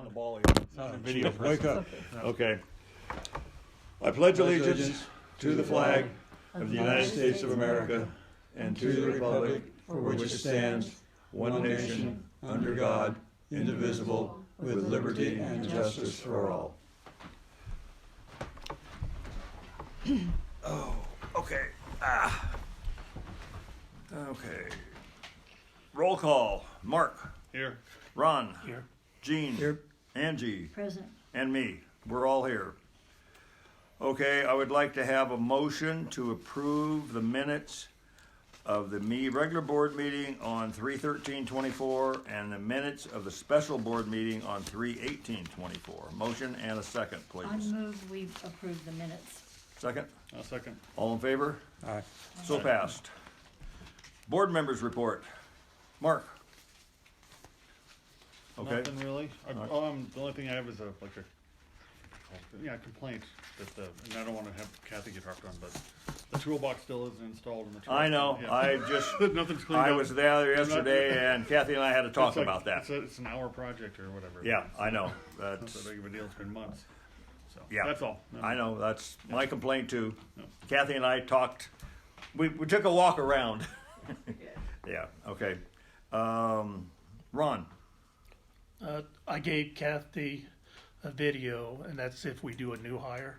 the ball here. It's not a video. Wake up. Okay. I pledge allegiance to the flag of the United States of America and to the republic for which it stands, one nation, under God, indivisible, with liberty and justice for all. Oh, okay. Okay. Roll call. Mark. Here. Ron. Here. Gene. Here. Angie. Present. And me. We're all here. Okay, I would like to have a motion to approve the minutes of the regular board meeting on 3/13/24 and the minutes of the special board meeting on 3/18/24. Motion and a second, I please. move we approve the minutes. Second? I'll second. All in favor? Aye. So passed. Board members report. Mark? Okay. Nothing really. Alright. The only thing I have is a complaint that and I don't want to have Kathy get harped on, but the toolbox still isn't installed in the truck. I know, Yeah. I just, Nothing's cleaned I up. was there yesterday and Kathy and I had to talk It's like- about that. It's an hour project or whatever. Yeah, I know. It's not That's, that big of a deal. It's been months. So Yeah. that's all. I know, that's my complaint too. Yeah. Kathy and I talked, we took a walk around. Yeah, okay. Ron, I gave Kathy a video, and that's if we do a new hire.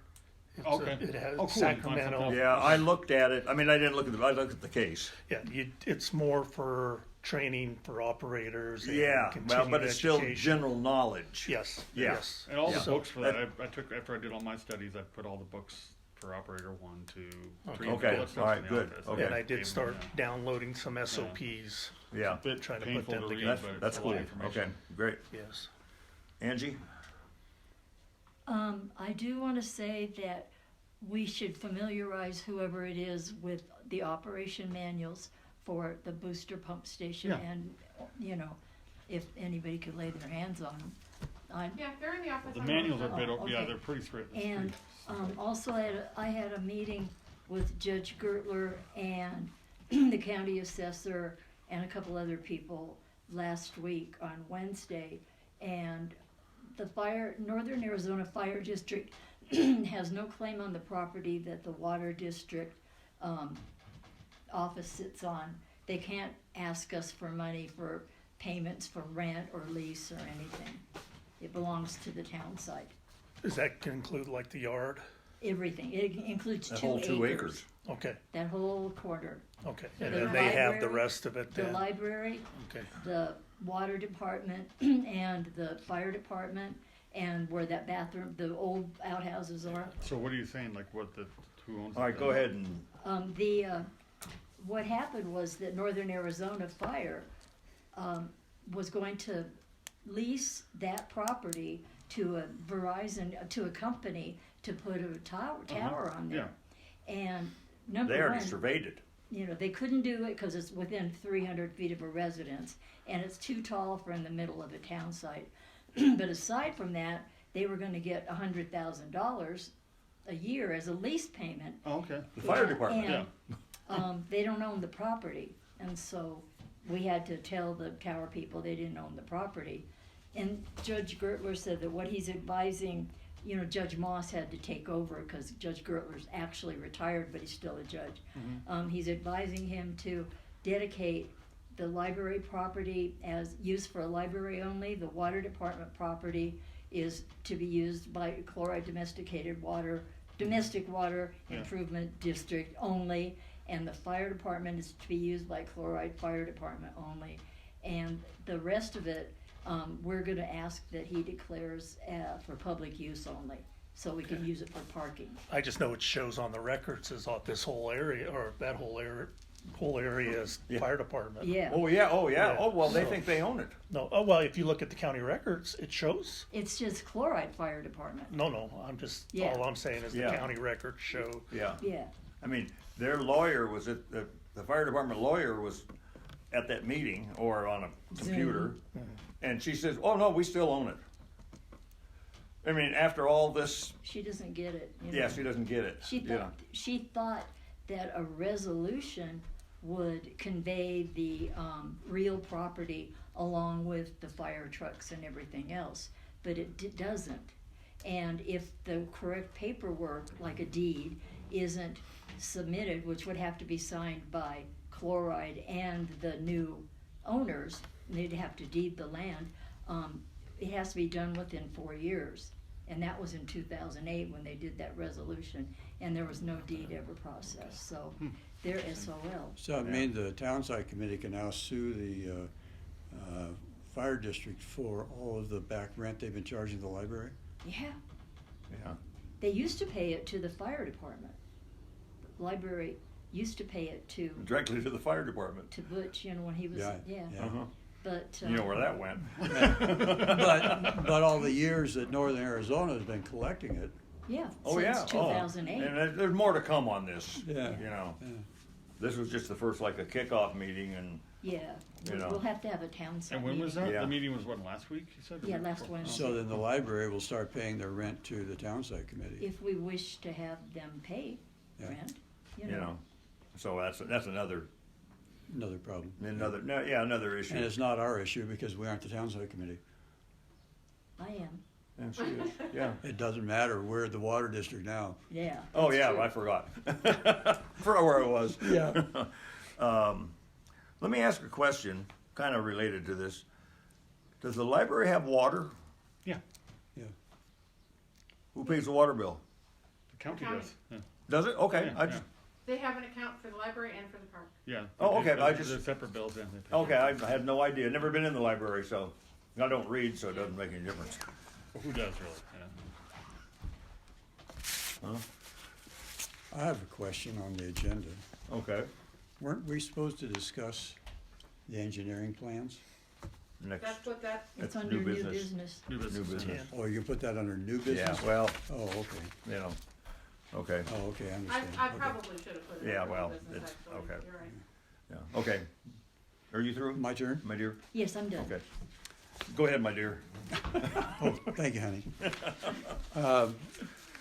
It's Okay. it has Oh, cool. Sacramento. yeah, I looked at it, I mean, I didn't look at I looked at the case. Yeah, it's more for training for operators. And Yeah, well, continuing but it's still education. general knowledge. Yes. Yeah. Yes. And all Yeah. the books for That- that, I took after I did all my studies. I put all the books for operator 1, 2, 3. Okay. all that stuff's All right, in the good. office. Okay. And I did start Yeah. downloading some SOPs. Yeah, It's a bit Trying to put painful them to read, together. but that's it's a lot cool, of information. okay, great. Yes. Angie? I do want to say that we should familiarize whoever it is with the operation manuals for the booster pump station Yeah. and, if anybody could lay their hands on them. Yeah, they're in the office. The on manuals are Wednesday. a bit, yeah, okay. they're pretty strict. And also, I had a meeting with Judge Gertler and the county assessor and a couple other people last week on Wednesday. And the Northern Arizona Fire District has no claim on the property that the Water District office sits on. They can't ask us for money for payments for rent or lease or anything. It belongs to the town site. Does that include like the yard? Everything. It includes That 2 whole acres. 2 acres. Okay. That whole quarter. Okay. And The then they have the library, rest of it The then. library, Okay. the water department, and the fire department, and where that bathroom, the old outhouses are. So what are you saying, like who owns it? All right, go ahead and, What happened was that Northern Arizona Fire was going to lease that property to a to a company to put a tower on there. And number they one, already surveyed it. they couldn't do it because it's within 300 feet of a residence, and it's too tall for in the middle of a town site. But aside from that, they were going to get $100,000 a year as a lease payment. Oh, okay. The fire department, And, Yeah. they don't own the property, and so we had to tell the tower people they didn't own the property. And Judge Gertler said that what he's advising, Judge Moss had to take over because Judge Gertler's actually retired, but he's still a judge. He's advising him to dedicate the library property as used for a library only. The water department property is to be used by chloride domestic water Yeah. improvement district only, and the fire department is to be used by chloride fire department only. And the rest of it, we're gonna ask that he declares for public use only, so we can use it for parking. I just know it shows on the records as this whole area, or that whole area is Yeah. fire department. Yeah, Oh, yeah, Yeah. oh, well, they So- think they own it. No, oh, well, if you look at the county records, it shows. it's just chloride fire department. No, I'm just, Yeah. all I'm saying is the Yeah. county records show. Yeah. Yeah, I mean, their lawyer was at, the fire department lawyer was at that meeting or on a computer, and she says, oh, no, we still own it. I mean, after all this, she doesn't get it. yeah, she doesn't get it. She thought that a resolution would convey the real property along with the fire trucks and everything else. but it doesn't. And if the correct paperwork, like a deed, isn't submitted, which would have to be signed by Chloride and the new owners, they'd have to deed the land, it has to be done within 4 years. And that was in 2008 when they did that resolution, and there was no deed ever processed, so they're SOL. So I mean, the Townsite Committee can now sue the fire district for all of the back rent they've been charging the library? Yeah, Yeah. they used to pay it to the fire department. The library used to pay it to Directly to the fire department. Butch, when he was, yeah. Uh-huh. But, You know where that went. But all the years that Northern Arizona has been collecting it, yeah, Oh, yeah. since 2008. And there's more to come on this. Yeah. You know, yeah. this was just the first, like a kickoff meeting, and Yeah, You know. we'll have to have a town site And when was meeting. that? Yeah. The meeting was what, last week, you said? or Yeah, week last before? Wednesday. So then the library will start paying their rent to the Townsite Committee. If we wish to have them pay Yeah. rent, you know, so that's another Another problem. another issue. And it's not our issue because we aren't the Townsite Committee. I am, And she is, yeah. It doesn't matter, we're the water district now. yeah. Oh, that's yeah, true. I forgot. Forgot where I was. Yeah. Let me ask a question, kind of related to this. Does the library have water? Yeah, Yeah. Who pays the water bill? the county County. does. Yeah. Does it? Okay. Yeah, I just, They have an account for the library and for the park. Yeah. Oh, okay, They're- I just- They're separate bills, yeah. they pay. okay, I had no idea. Never been in the library, so I don't read, so it doesn't make any difference. Well, who does really, yeah. I have a question on the agenda. Okay. Weren't we supposed to discuss the engineering plans? Next. That's what that, It's That's under new new business. business. New business. business. Oh, you can put that under new Yeah, business? well, Oh, okay. you know, okay, Oh, okay, I I understand. I Okay. probably should have put it Yeah, under well, business, it's- actually. okay. You're right. yeah, okay. Are you through, My turn? my dear? Yes, I'm done. Okay. Go ahead, my dear. Oh, thank you, honey.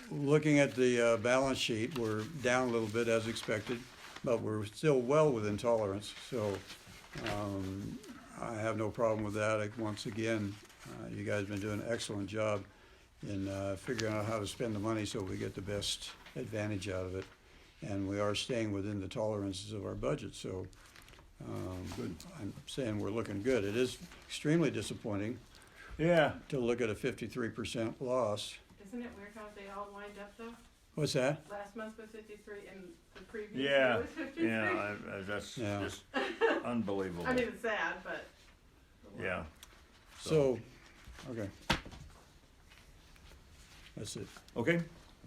Looking at the balance sheet, we're down a little bit as expected, but we're still well within tolerance, so I have no problem with that. Once again, you guys have been doing an excellent job in figuring out how to spend the money so we get the best advantage out of it. And we are staying within the tolerances of our budget, so I'm saying we're looking good. It is extremely disappointing Yeah, to look at a 53% loss. Isn't it weird how they all wind up though? What's that? Last month was 53 and the previous yeah, year was 53. yeah, that's Yeah. just unbelievable. I mean, it's sad, but. Yeah, So, okay. That's it. okay,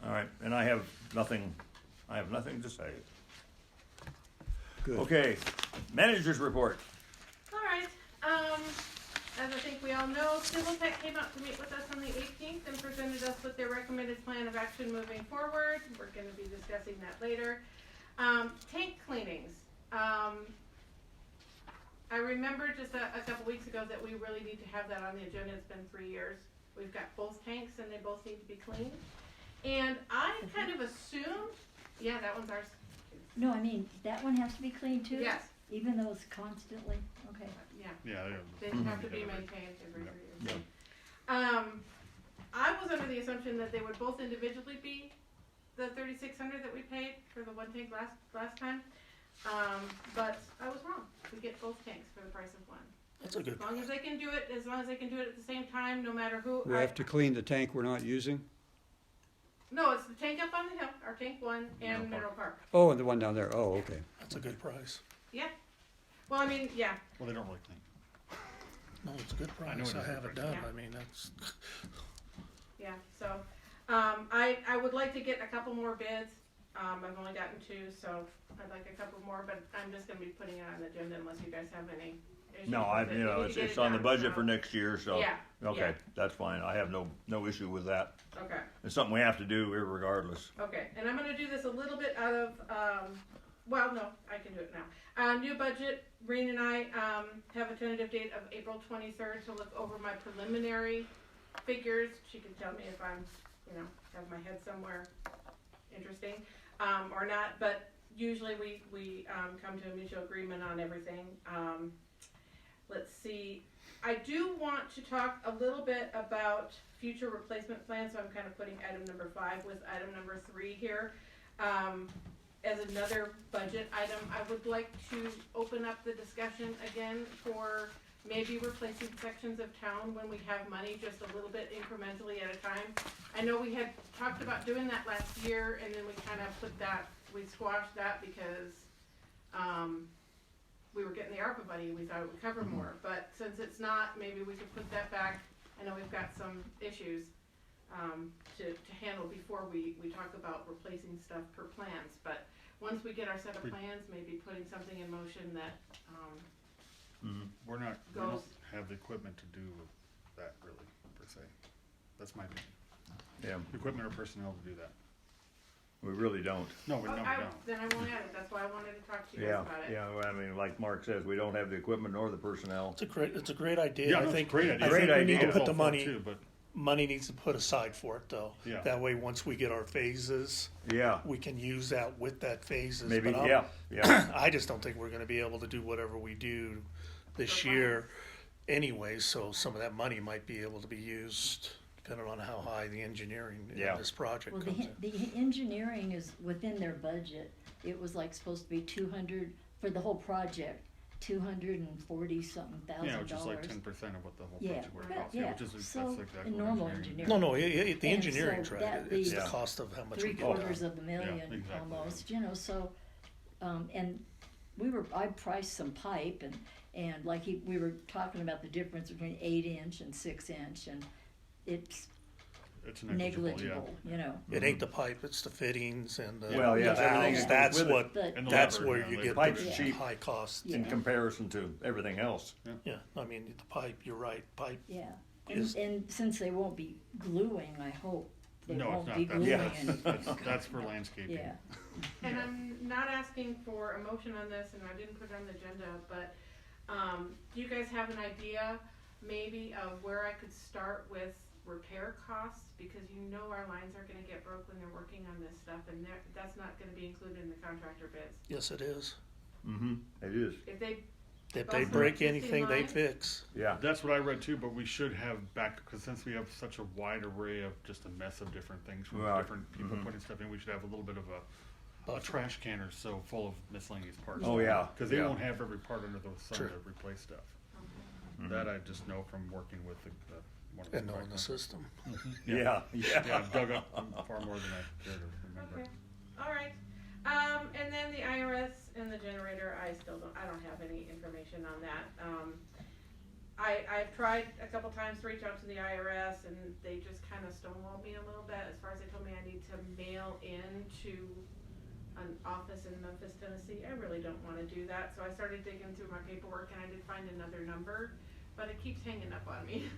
all right, and I have nothing to say. Good. Okay, managers report. All right. As I think we all know, Civil Tech came out to meet with us on the 18th and presented us with their recommended plan of action moving forward. We're going to be discussing that later. Tank cleanings. I remember just a couple weeks ago that we really need to have that on the agenda. It's been 3 years. We've got both tanks and they both need to be cleaned. And I kind of assumed, yeah, that one's ours. No, I mean, that one has to be cleaned too? Yes. Even though it's constantly, okay. Yeah. Yeah, They have to be maintained every 3 years. Yeah. I was under the assumption that they would both individually be the $3,600 that we paid for the one tank last time. But I was wrong. We get both tanks for the price of one. That's a good As long as they can do it, at the same time, no matter who. We have to clean the tank we're not using? No, it's the tank up on the hill, our tank one, and Mineral Park. Oh, and the one down there. Oh, okay. That's a good price. Yeah. Well, I mean, yeah. well, they don't really clean. No, it's a good I know price. it I is a have good it price. done. Yeah. I mean, that's, Yeah, so, I would like to get a couple more bids. I've only gotten 2, so I'd like a couple more, but I'm just gonna be putting it on the agenda unless you guys have any issues. No, with it. We need to get it's it on the done, budget so- for next year, so. Yeah, Okay, yeah. that's fine, I have no issue with that. Okay, It's something we have to do irregardless. okay, and I'm gonna do this a little bit out of, well, no, I can do it now. New budget, Reen and I, have a tentative date of April 23rd to look over my preliminary figures. She can tell me if I'm, have my head somewhere interesting, or not, but usually we come to a mutual agreement on everything. let's see. I do want to talk a little bit about future replacement plans, so I'm kind of putting item number 5 with item number 3 here. As another budget item, I would like to open up the discussion again for maybe replacing sections of town when we have money, just a little bit incrementally at a time. I know we had talked about doing that last year, and then we kind of we squashed that because we were getting the ARPA money, we thought it would cover more. But since it's not, maybe we could put that back. I know we've got some issues to handle before we talk about replacing stuff per plans. But once we get our set of plans, maybe putting something in motion that We don't goes. have the equipment to do that really, per se. That's my opinion. Yeah, Equipment or personnel to do that. we really don't. No, we don't. Then I won't add it. That's why I wanted to talk to you Yeah, guys about it. yeah, well, I mean, like Mark says, we don't have the equipment nor the personnel. It's a great idea. Yeah, I no, it's think, a great idea. I Great think we need idea. to I was put all the for it money, too, but money needs to put aside for it though. Yeah. That way, once we get our phases, Yeah, we can use that with that phases. maybe, But yeah. I just don't think we're gonna be able to do whatever we do this For year anyway, so some of that money might be able to be used depending on how high the engineering Yeah. in this project Well, comes in. the engineering is within their budget. It was like supposed to be 200 for the whole project, 240 something thousand yeah, which is like dollars. 10% of what the whole Yeah, project would but cost. yeah, Which is so that's exactly in what normal engineering. No, no, the And engineering's so right. that It's the leaves cost of how much we Three get quarters done. of a million exactly. almost, you know, so, and I priced some pipe and like we were talking about the difference between 8-inch and 6-inch, and it's It's negligible, you know. It ain't the pipe, it's the fittings and the Well, yeah, everything valves. that That's goes with it. what, But And the that's labor, where you know, you they- get Pipe's the cheap. high cost. In Yeah. comparison to everything else. Yeah, I mean, the pipe, you're right, pipe, Yeah, Is- and since they won't be gluing, I hope they No, won't it's be not. gluing. That's for landscaping. Yeah, And I'm not asking for a motion on this, and I didn't put it on the agenda, but, do you guys have an idea maybe of where I could start with repair costs? Because you know our lines are gonna get broke when they're working on this stuff, and that's not gonna be included in the contractor bids. yes it is. Mm-hmm, it is, If they, If Bust they an break existing anything, they line? fix. yeah. That's what I read too, but we should have back, because since we have such a wide array of just a mess of different things from Right. different people Mhm. putting stuff in, we should have a little bit of a Buffer. trash can or so full of miscellaneous parts. Oh, yeah, Because they yeah. won't have every part under the sun Sure. to replace stuff. Mhm. That I just know from working with one of the And knowing the contractors. system. Yeah, Yeah, yeah. I've dug up far more than I care to remember. okay, alright. And then the IRS and the generator, I don't have any information on that. I've tried a couple times to reach out to the IRS, and they just kind of stonewalled me a little bit as far as they told me I need to mail in to an office in Memphis, Tennessee. I really don't want to do that, so I started digging through my paperwork, and I did find another number, but it keeps hanging up on me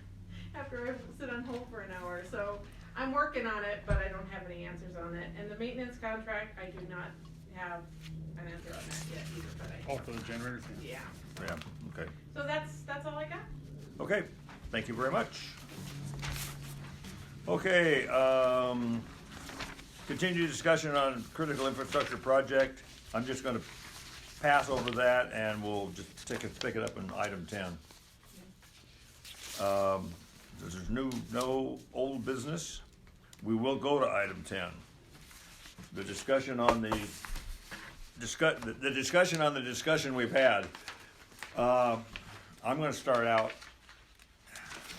after I sit on hold for an hour. So I'm working on it, but I don't have any answers on it. And the maintenance contract, I do not have an answer on that yet either, but Oh, for the generator thing? yeah. Yeah, okay. So that's all I got. Okay, thank you very much. Okay, continued discussion on critical infrastructure project. I'm just gonna pass over that and we'll just pick it up in item 10. There's no old business. We will go to item 10. The discussion on the discussion on the discussion we've had. I'm gonna start out.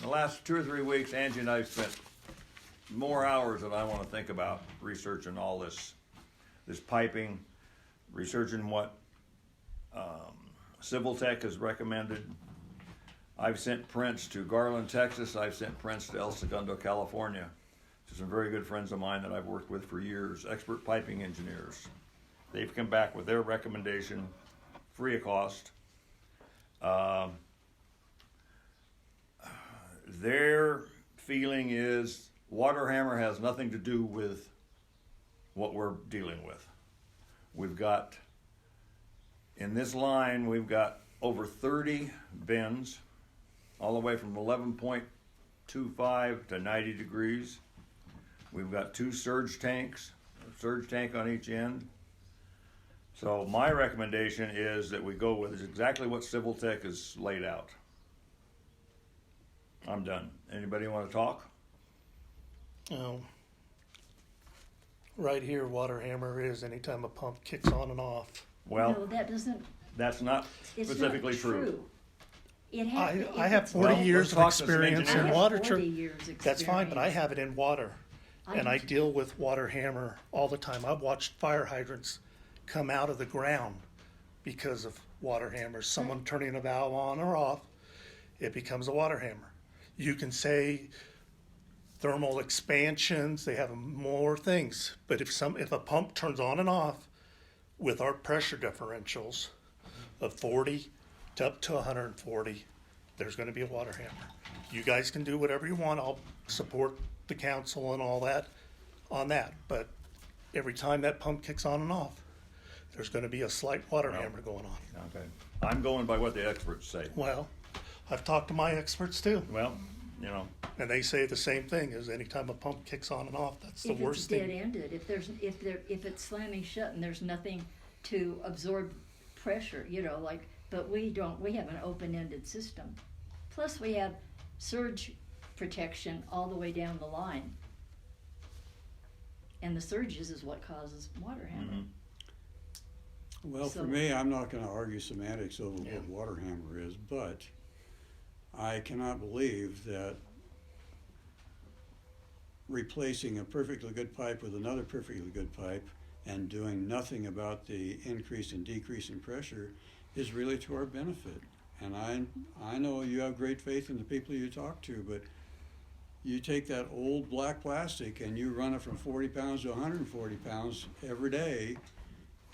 In the last 2 or 3 weeks, Angie and I spent more hours than I want to think about researching all this piping, researching what Civil Tech has recommended. I've sent prints to Garland, Texas. I've sent prints to El Segundo, California, to some very good friends of mine that I've worked with for years, expert piping engineers. They've come back with their recommendation, free of cost. Their feeling is Waterhammer has nothing to do with what we're dealing with. We've got, in this line, we've got over 30 bends, all the way from 11.25 to 90 degrees. We've got 2 surge tanks, a surge tank on each end. So my recommendation is that we go with exactly what Civil Tech has laid out. I'm done. Anybody want to talk? Right here, water hammer is anytime a pump kicks on and off. No, Well, that doesn't, that's not it's not specifically true. true. It had, I have 40 Well, years of let's talk to some experience engineers. in I have water. 40 years experience. That's fine, but I have it in water. And I do- deal with water hammer all the time. I've watched fire hydrants come out of the ground because of water hammers. Someone turning a valve on or off, it becomes a water hammer. You can say thermal expansions, they have more things. But if a pump turns on and off with our pressure differentials of 40 to up to 140, there's gonna be a water hammer. You guys can do whatever you want. I'll support the council and all that on that. But every time that pump kicks on and off, there's gonna be a slight water hammer going on. Okay. I'm going by what the experts say. Well, I've talked to my experts too, Well, you know, and they say the same thing, is anytime a pump kicks on and off, that's the If it's worst thing. dead-ended, if it's slamming shut and there's nothing to absorb pressure, but we have an open-ended system. Plus, we have surge protection all the way down the line. And the surges is what causes water hammer. Well, for So- me, I'm not gonna argue semantics over Yeah. what water hammer is, but I cannot believe that replacing a perfectly good pipe with another perfectly good pipe and doing nothing about the increase and decrease in pressure is really to our benefit. And I know you have great faith in the people you talk to, but you take that old black plastic and you run it from 40 pounds to 140 pounds every day,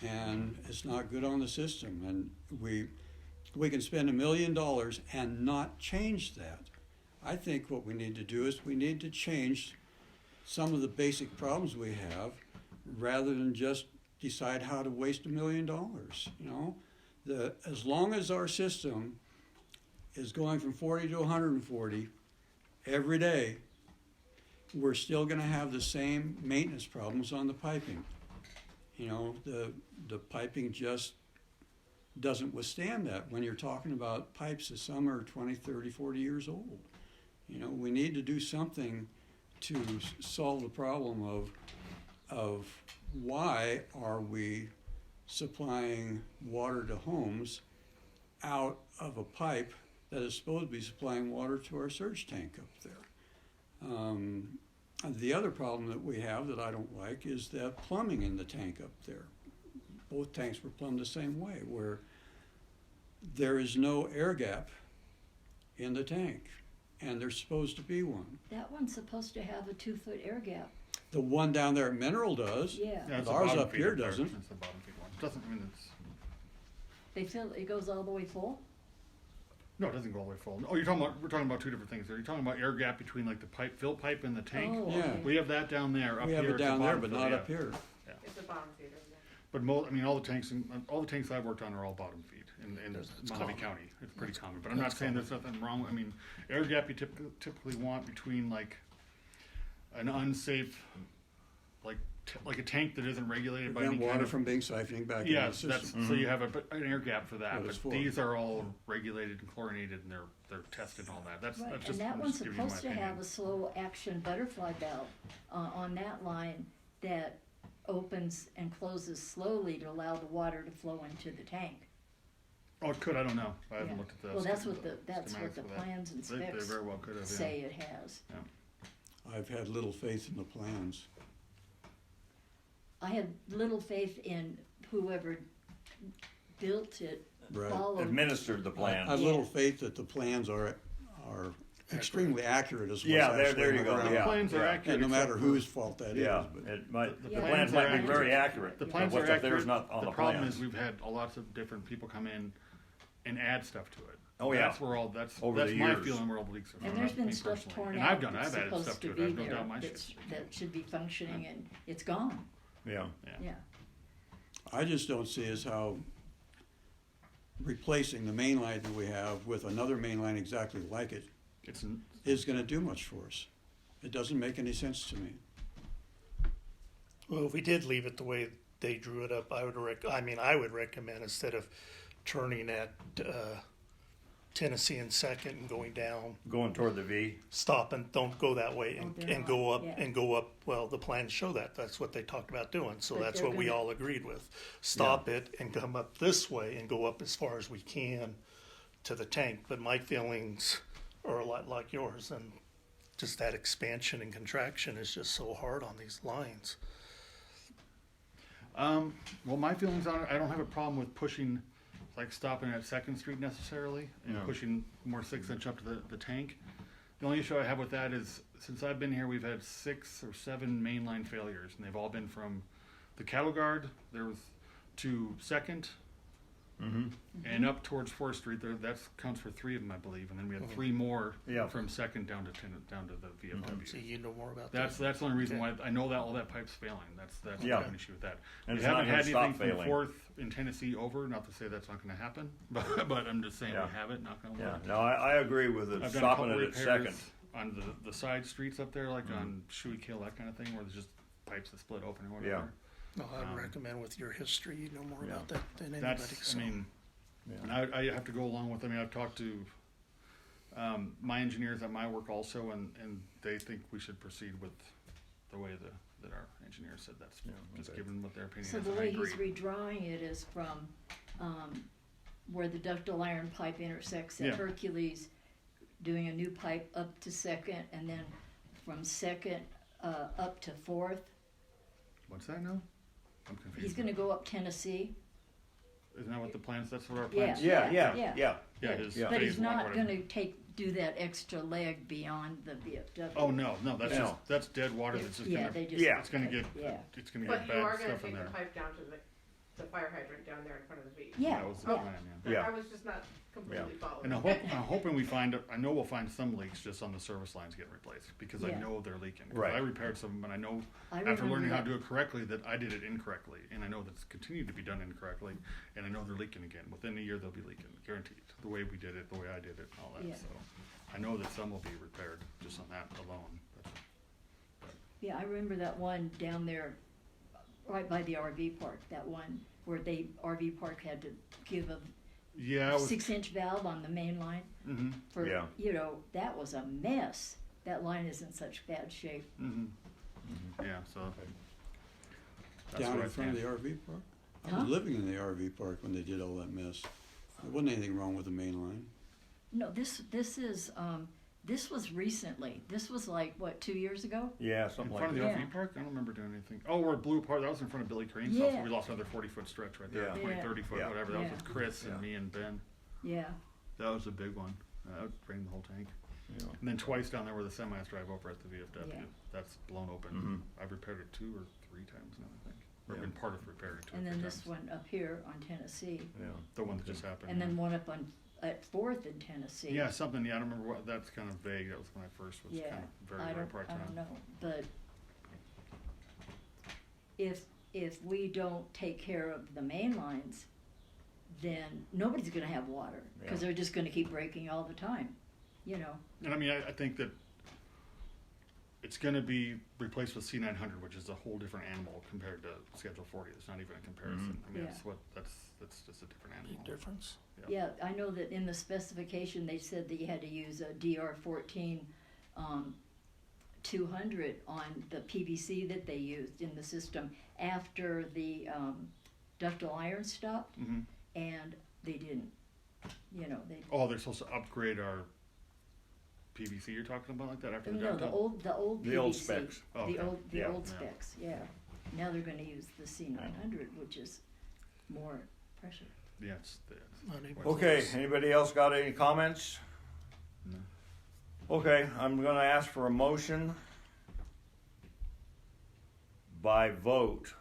and it's not good on the system. And we can spend $1 million and not change that. I think what we need to do is we need to change some of the basic problems we have rather than just decide how to waste $1 million. As long as our system is going from 40 to 140 every day, we're still going to have the same maintenance problems on the piping. The piping just doesn't withstand that when you're talking about pipes that some are 20, 30, 40 years old. We need to do something to solve the problem of why are we supplying water to homes out of a pipe that is supposed to be supplying water to our surge tank up there. The other problem that we have that I don't like is that plumbing in the tank up there. Both tanks were plumbed the same way, where there is no air gap in the tank, and there's supposed to be one. That one's supposed to have a 2-foot air gap. The one down there at Mineral does. Yeah. Yeah, it's a Ours bottom up feed here there. doesn't. It's the bottom feed one. Doesn't mean it's. They fill, it goes all the way full? No, it doesn't go all the way full. Oh, we're talking about two different things there. You're talking about air gap between like the fill pipe and the tank. Oh, Yeah. okay. We have that down there. Up We have here, it it's a down there, bottom but fill, not yeah. up here. It's a bottom feeder, yeah. But all the tanks I've worked on are all bottom feed in It's Mojave common. County. It's pretty common. But I'm not saying there's nothing wrong. I mean, air gap you typically want between like an unsafe, like a tank that isn't regulated by any Prevent kind water of. from being siphoning back into the Yes, system. that's so you have an air gap for that. What it's But for. these are all regulated and chlorinated, and they're tested and all that. That's Right, just and that I'm one's just giving you my supposed to opinion. have a slow action butterfly valve on that line that opens and closes slowly to allow the water to flow into the tank. Oh, it could. I don't know. I haven't Yeah. looked at the. Well, that's what schematics the for that. plans and They specs very well could have. Yeah. say it has. I've had little faith in the plans. I had little faith in whoever built it, Right. followed. administered the plan. I have little faith that the plans are extremely accurate as what's Yeah, there actually you on the go, ground. yeah. The plans are accurate. And no matter except for- whose fault that is. Yeah, But it might, the Yeah, plans plans might are be very accurate. accurate. The but plans what's are up there is accurate. not on The the problem plans. is we've had lots of different people come in and add stuff to it. Oh, yeah. That's where that's Over that's the my years. feeling where all the leaks are. And there's not been me stuff personally. torn And out I've done. that's I've added supposed stuff to to it. be I've no there, doubt my shit. that should be functioning, and it's gone, Yeah, yeah. I just don't see as how replacing the main line that we have with another main line exactly like it It's is gonna do much for us. It doesn't make any sense to me. Well, if we did leave it the way they drew it up, I would recommend instead of turning at Tennessee and Second and going down, Going toward the V. stop and don't go that way Oh, and, they're and go not, up yeah. and go up. Well, the plans show that. That's what they talked about doing. So But that's they're what we gonna- all agreed with. Stop it and come up this way and go up as far as we can to the tank. But my feelings are a lot like yours, and just that expansion and contraction is just so hard on these lines. Well, my feelings on it, I don't have a problem with pushing, like stopping at Second Street necessarily, and No. pushing more 6-inch up to the tank. The only issue I have with that is, since I've been here, we've had 6 or 7 mainline failures, and they've all been from the cattle guard, there was to Second, and up towards 4th Street, that counts for 3 of them, I believe, and then we had 3 more Yeah. from Second down to the VFW. So you know more about That's that. the only reason Okay. why I know that all that pipe's failing. That's Yeah. an issue with that. And We it's not haven't gonna had stop anything from failing. 4th in Tennessee over. Not to say that's not going to happen, but I'm just saying Yeah. we have it. Not going to Yeah, work. no, I agree with it, I've done a stopping couple it at repairs Second. on the side streets up there, like on Shuey Kill, that kind of thing, where there's just pipes that split open or whatever. No, I'd um, recommend with your history, you know more Yeah. about that than anybody. That's, So. I mean, Yeah. and I have to go along with. I mean, I've talked to my engineers at my work also, and they think we should proceed with the way that our engineer said. That's Yeah, just okay. given what their opinion So is. the and I way agree. he's redrawing it is from, where the ductile iron pipe intersects at Yeah. Hercules, doing a new pipe up to Second, and then from Second, up to 4th. What's that now? I'm confused. He's gonna go up Tennessee. Isn't that what the plans? That's what our Yeah. plans. Yeah, yeah, Yeah. yeah. Yeah, his Yeah. But he's phase one or not whatever. gonna do that extra leg beyond the VFW. Oh no, that's No. just that's dead water. That's just Yeah, gonna they just. Yeah. it's gonna get Yeah. it's gonna But get you bad are gonna stuff in take the there. pipe down to the fire hydrant down there in front of the V. Yeah, That was the yeah. plan. Yeah. Yeah. I was just not completely following. And I'm hoping we find. I know we'll find some leaks just on the service lines getting replaced because I Yeah. know they're leaking. 'Cause Right. I repaired some, of them, and I know I after remember learning how to that. do it correctly that I did it incorrectly, and I know that's continued to be done incorrectly, and I know they're leaking again. Within a year they'll be leaking, guaranteed. The way we did it, the way I did it, and all that. Yeah. So I know that some will be repaired just on that alone. But, Yeah, I remember that one down there, right by the RV park, that one where RV park had to give a yeah, it was. 6-inch valve on the main line Mm-hmm. for, Yeah. that was a mess. That line is in such bad shape. Mm-hmm. Yeah, so. That's Down where I in front of stand. the RV park? I Huh? was living in the RV park when they did all that mess. There wasn't anything wrong with the main line. No, this was recently. This was like, what, 2 years ago? Yeah, In something front like of the that. Yeah. RV park? I don't remember doing anything. Oh, where it blew apart. That was in front of Billy Crane's house. Yeah. So we lost another 40-foot stretch right there. Yeah. 20, Yeah. 30 foot, Yeah. whatever. That was Yeah. with Chris Yeah. and me and Ben. Yeah. That was a big one. That would drain the whole tank. Yeah. And then twice down there where the semis drive over at the VFW. Yeah. That's blown open. Mhm. I've repaired it 2 or 3 times now, I think. Or Yeah. been part of repairing it 2 And or 3 then times. this one up here on Tennessee. Yeah. The one that just happened. And then one up at 4th in Tennessee. Yeah, something. Yeah, I don't remember what. That's kind of vague. That was when I first was Yeah, kind of very, I very don't part-time. know, but if we don't take care of the main lines, then nobody's gonna have water, Yeah. cause they're just gonna keep breaking all the time, you know? And I mean, I think that it's going to be replaced with C900, which is a whole different animal compared to Schedule 40. It's not even a comparison. I mean, Yeah. that's just a different animal. Big difference. Yeah, I know that in the specification, they said that you had to use a DR14, 200 on the PVC that they used in the system after the, ductile iron stopped, Hmm. and they didn't, you know, they, Oh, they're supposed to upgrade our PVC. You're talking about like that after the no, the downtime? old The old PVC. specs. Oh, The okay. old, the Yeah. old Yeah. specs, yeah. Now they're gonna use the C900, which is more pressure. Yeah, Not even Okay, close. anybody else got any comments? No. Okay, I'm gonna ask for a motion by vote.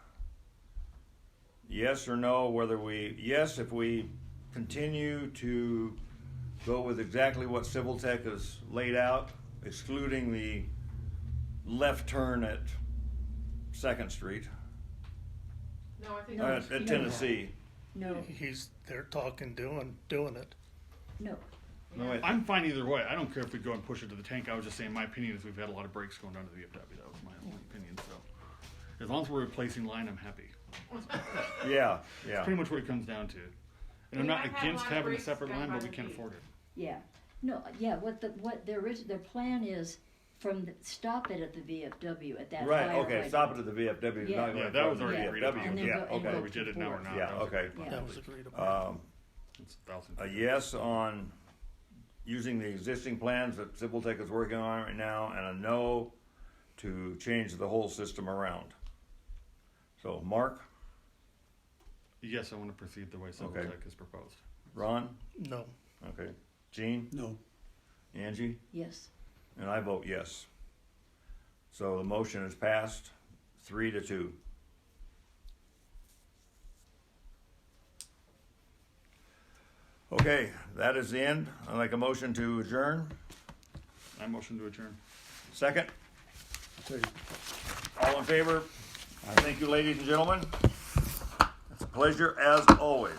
Yes or no, yes, if we continue to go with exactly what Civil Tech has laid out, excluding the left turn at Second Street, No, I think. No, that's- at Tennessee. No, They're talking, doing it. no, No, it- I'm fine either way. I don't care if we go and push it to the tank. I was just saying my opinion is we've had a lot of breaks going down to the VFW. That was my only opinion. So as long as we're replacing line, I'm happy. Yeah, yeah. Pretty much what it comes down to. And I'm We not have had a against lot of having a breaks separate down line, by but we the can't beach. afford it. Yeah, no, yeah, what their plan is stop it at the VFW at that Right, fire okay, hydrant. stop it at the VFW. Yeah. not going Yeah, that was from already Yeah. agreed VFW. upon. And then Yeah, go- and okay. go We did it now or forward. not. Yeah, That was okay. agreed upon. That was agreed upon. It's 1,000 A feet. yes on using the existing plans that Civil Tech is working on right now, and a no to change the whole system around. So, Mark, Yes, I want to proceed the way Civil Okay. Tech is proposed. Ron, No. okay, Gene, No, Angie, Yes, and I vote yes. So the motion is passed, 3-2. Okay, that is the end. I'd like a motion to adjourn. I motion to adjourn. Second, say, all in favor? Thank you, ladies and gentlemen. It's a pleasure as always.